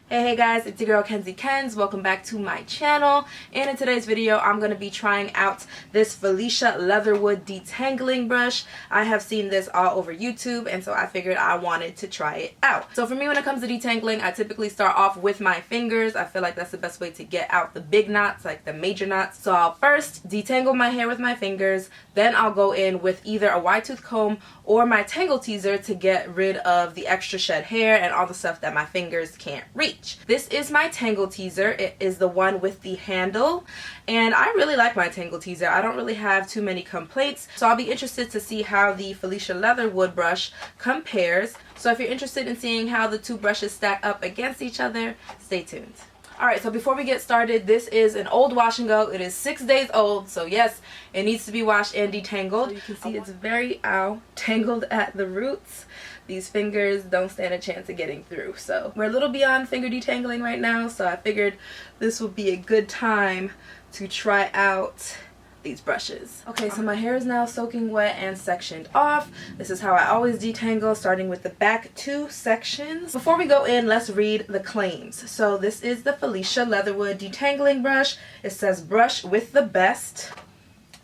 Hey guys, it's your girl Kenzie Kenz. Welcome back to my channel. And in today's video, I'm going to be trying out this Felicia Leatherwood Detangling Brush. I have seen this all over YouTube, and so I figured I wanted to try it out. So for me, when it comes to detangling, I typically start off with my fingers. I feel like that's the best way to get out the big knots, like the major knots. So I'll first detangle my hair with my fingers, then I'll go in with either a wide tooth comb or my Tangle Teezer to get rid of the extra shed hair and all the stuff that my fingers can't reach. This is my Tangle Teezer. It is the one with the handle, and I really like my Tangle Teezer. I don't really have too many complaints, so I'll be interested to see how the Felicia Leatherwood brush compares. So if you're interested in seeing how the two brushes stack up against each other, stay tuned. Alright, so before we get started, this is an old wash and go. It is 6 days old, so yes, it needs to be washed and detangled. So you can see it's very tangled at the roots. These fingers don't stand a chance of getting through. So we're a little beyond finger detangling right now, so I figured this would be a good time to try out these brushes. Okay, so my hair is now soaking wet and sectioned off. This is how I always detangle, starting with the back two sections. Before we go in, let's read the claims. So this is the Felicia Leatherwood Detangling Brush. It says brush with the best.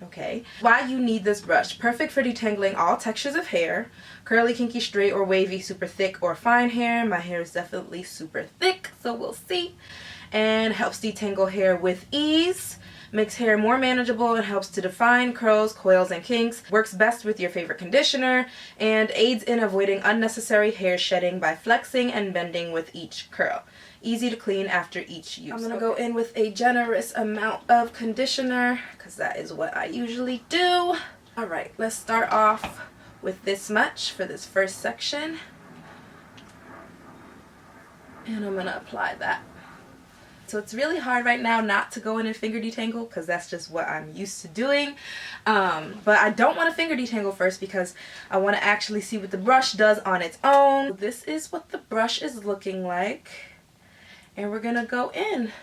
Okay. Why you need this brush. Perfect for detangling all textures of hair. Curly, kinky, straight, or wavy, super thick or fine hair. My hair is definitely super thick, so we'll see. And helps detangle hair with ease. Makes hair more manageable and helps to define curls, coils, and kinks. Works best with your favorite conditioner and aids in avoiding unnecessary hair shedding by flexing and bending with each curl. Easy to clean after each use. I'm going to go in with a generous amount of conditioner because that is what I usually do. Alright, let's start off with this much for this first section. And I'm going to apply that. So it's really hard right now not to go in and finger detangle because that's just what I'm used to doing. But I don't want to finger detangle first because I want to actually see what the brush does on its own. This is what the brush is looking like. And we're going to go in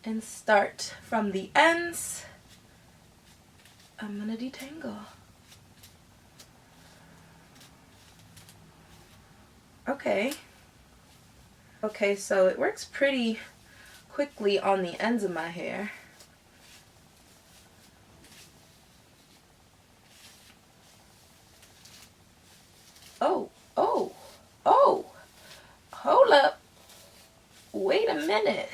and start from the ends. I'm going to detangle. Okay. Okay, so it works pretty quickly on the ends of my hair. Oh, hold up. Wait a minute.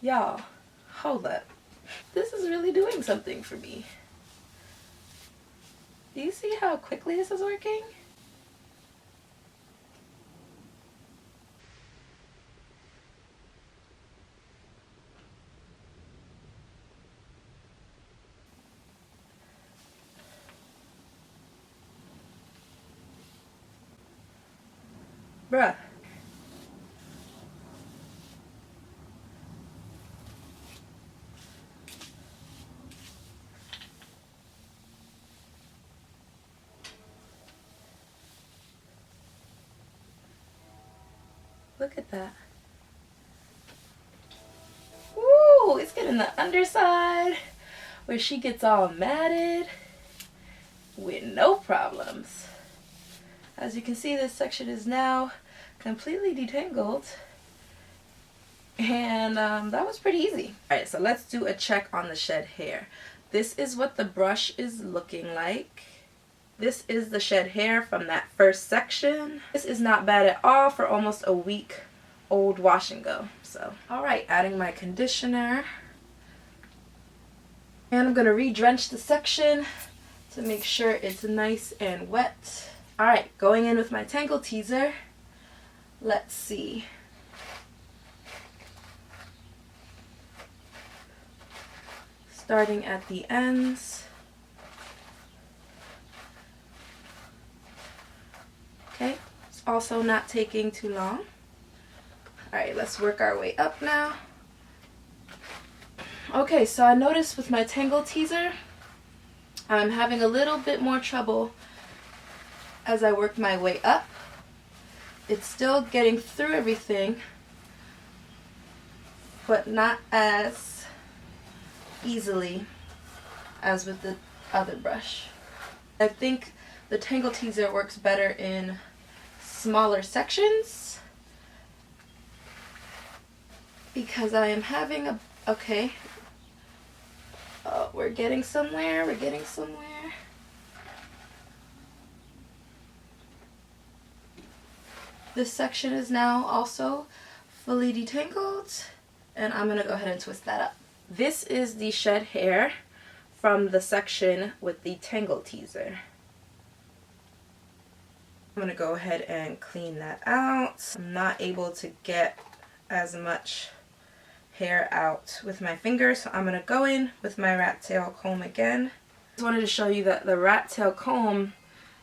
Y'all, hold up. This is really doing something for me. Do you see how quickly this is working? Bruh. Look at that. Woo! It's getting the underside where she gets all matted with no problems. As you can see, this section is now completely detangled. And that was pretty easy. Alright, so let's do a check on the shed hair. This is what the brush is looking like. This is the shed hair from that first section. This is not bad at all for almost a week old wash and go. So, alright, adding my conditioner. And I'm going to re-drench the section to make sure it's nice and wet. Alright, going in with my Tangle Teezer. Let's see. Starting at the ends. Okay, it's also not taking too long. Alright, let's work our way up now. Okay, so I noticed with my Tangle Teezer, I'm having a little bit more trouble as I work my way up. It's still getting through everything, but not as easily as with the other brush. I think the Tangle Teezer works better in smaller sections because I am having a, okay, we're getting somewhere, we're getting somewhere. This section is now also fully detangled, and I'm going to go ahead and twist that up. This is the shed hair from the section with the Tangle Teezer. I'm going to go ahead and clean that out. I'm not able to get as much hair out with my fingers, so I'm going to go in with my rat tail comb again. I just wanted to show you that the rat tail comb,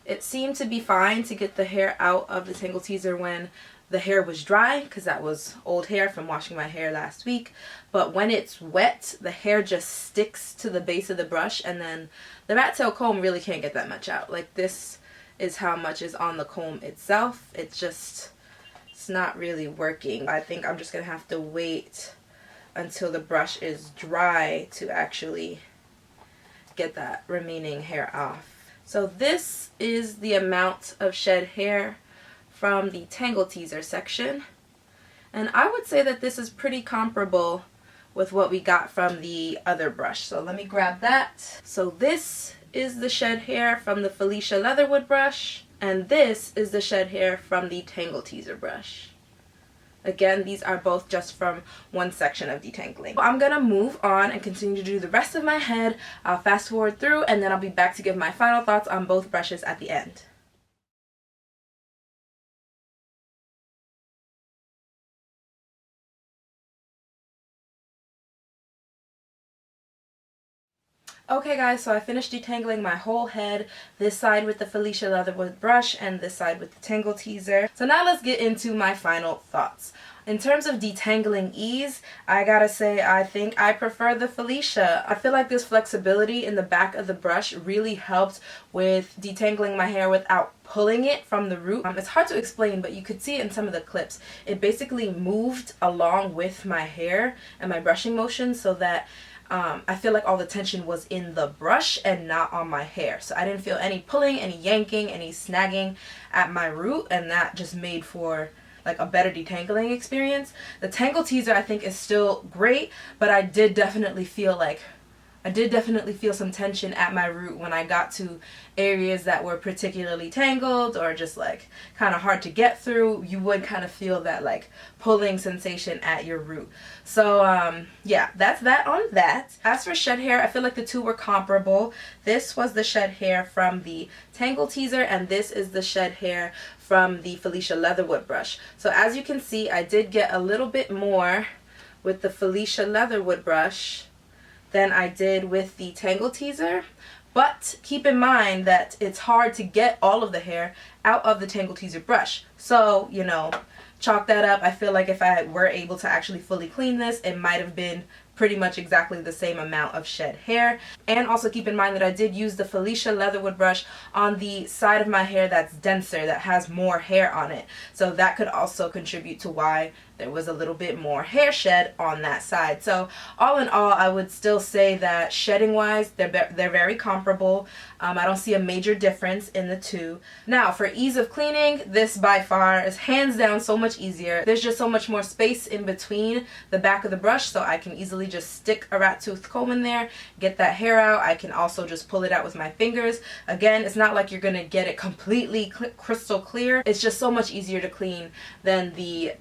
it seemed to be fine to get the hair out of the Tangle Teezer when the hair was dry, because that was old hair from washing my hair last week. But when it's wet, the hair just sticks to the base of the brush, and then the rat tail comb really can't get that much out. Like, this is how much is on the comb itself. It's not really working. I think I'm just gonna have to wait until the brush is dry to actually get that remaining hair off. So this is the amount of shed hair from the Tangle Teezer section, and I would say that this is pretty comparable with what we got from the other brush. So let me grab that. So this is the shed hair from the Felicia Leatherwood brush, and this is the shed hair from the Tangle Teezer brush. Again, these are both just from one section of detangling. I'm gonna move on and continue to do the rest of my head. I'll fast forward through, and then I'll be back to give my final thoughts on both brushes at the end. Okay guys, so I finished detangling my whole head, this side with the Felicia Leatherwood brush and this side with the Tangle Teezer. So now let's get into my final thoughts. In terms of detangling ease, I gotta say I think I prefer the Felicia. I feel like this flexibility in the back of the brush really helped with detangling my hair without pulling it from the root. It's hard to explain, but you could see it in some of the clips. It basically moved along with my hair and my brushing motion, so that I feel like all the tension was in the brush and not on my hair. So I didn't feel any pulling, any yanking, any snagging at my root, and that just made for like a better detangling experience. The Tangle Teezer I think is still great, but I did definitely feel some tension at my root when I got to areas that were particularly tangled or just like kind of hard to get through. You would kind of feel that like pulling sensation at your root. So yeah, that's that on that. As for shed hair, I feel like the two were comparable. This was the shed hair from the Tangle Teezer, and this is the shed hair from the Felicia Leatherwood brush. So as you can see, I did get a little bit more with the Felicia Leatherwood brush than I did with the Tangle Teezer, but keep in mind that it's hard to get all of the hair out of the Tangle Teezer brush. So, you know, chalk that up. I feel like if I were able to actually fully clean this, it might have been pretty much exactly the same amount of shed hair. And also keep in mind that I did use the Felicia Leatherwood brush on the side of my hair that's denser, that has more hair on it. So that could also contribute to why there was a little bit more hair shed on that side. So all in all, I would still say that shedding wise, they're very comparable. I don't see a major difference in the two. Now for ease of cleaning, this by far is hands down so much easier. There's just so much more space in between the back of the brush, so I can easily just stick a rat tooth comb in there, get that hair out. I can also just pull it out with my fingers. Again, it's not like you're gonna get it completely crystal clear. It's just so much easier to clean than the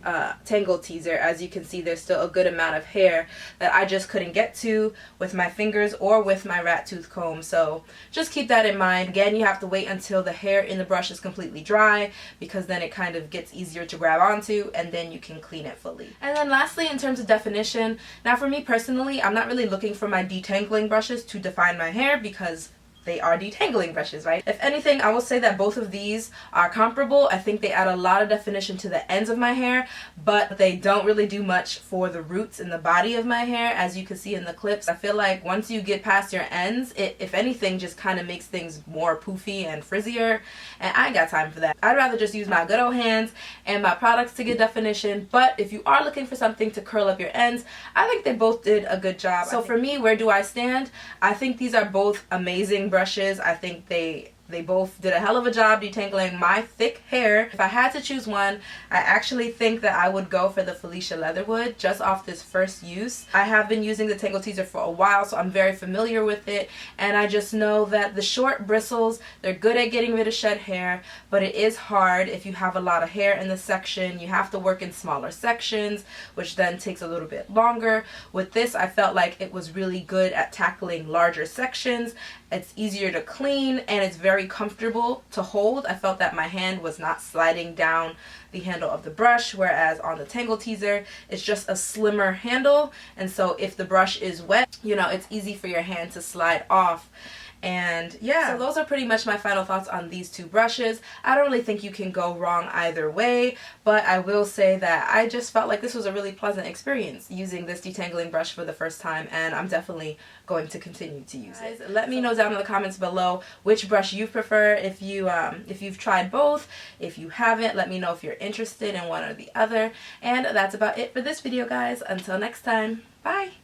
Tangle Teezer. As you can see, there's still a good amount of hair that I just couldn't get to with my fingers or with my rat tooth comb. So just keep that in mind. Again, you have to wait until the hair in the brush is completely dry, because then it kind of gets easier to grab onto, and then you can clean it fully. And then lastly, in terms of definition, now for me personally, I'm not really looking for my detangling brushes to define my hair, because they are detangling brushes, right? If anything, I will say that both of these are comparable. I think they add a lot of definition to the ends of my hair, but they don't really do much for the roots and the body of my hair, as you can see in the clips. I feel like once you get past your ends, it, if anything, just kind of makes things more poofy and frizzier, and I ain't got time for that. I'd rather just use my good old hands and my products to get definition, but if you are looking for something to curl up your ends, I think they both did a good job. So for me, where do I stand? I think these are both amazing brushes. I think they They both did a hell of a job detangling my thick hair. If I had to choose one, I actually think that I would go for the Felicia Leatherwood just off this first use. I have been using the Tangle Teezer for a while, so I'm very familiar with it, and I just know that the short bristles, they're good at getting rid of shed hair, but it is hard if you have a lot of hair in the section. You have to work in smaller sections, which then takes a little bit longer. With this, I felt like it was really good at tackling larger sections. It's easier to clean, and it's very comfortable to hold. I felt that my hand was not sliding down the handle of the brush, whereas on the Tangle Teezer, it's just a slimmer handle, and so if the brush is wet, you know, it's easy for your hand to slide off. And yeah, so those are pretty much my final thoughts on these two brushes. I don't really think you can go wrong either way, but I will say that I just felt like this was a really pleasant experience using this detangling brush for the first time, and I'm definitely going to continue to use it. Let me know down in the comments below which brush you prefer, if you've tried both. If you haven't, let me know if you're interested in one or the other. And that's about it for this video, guys. Until next time, bye!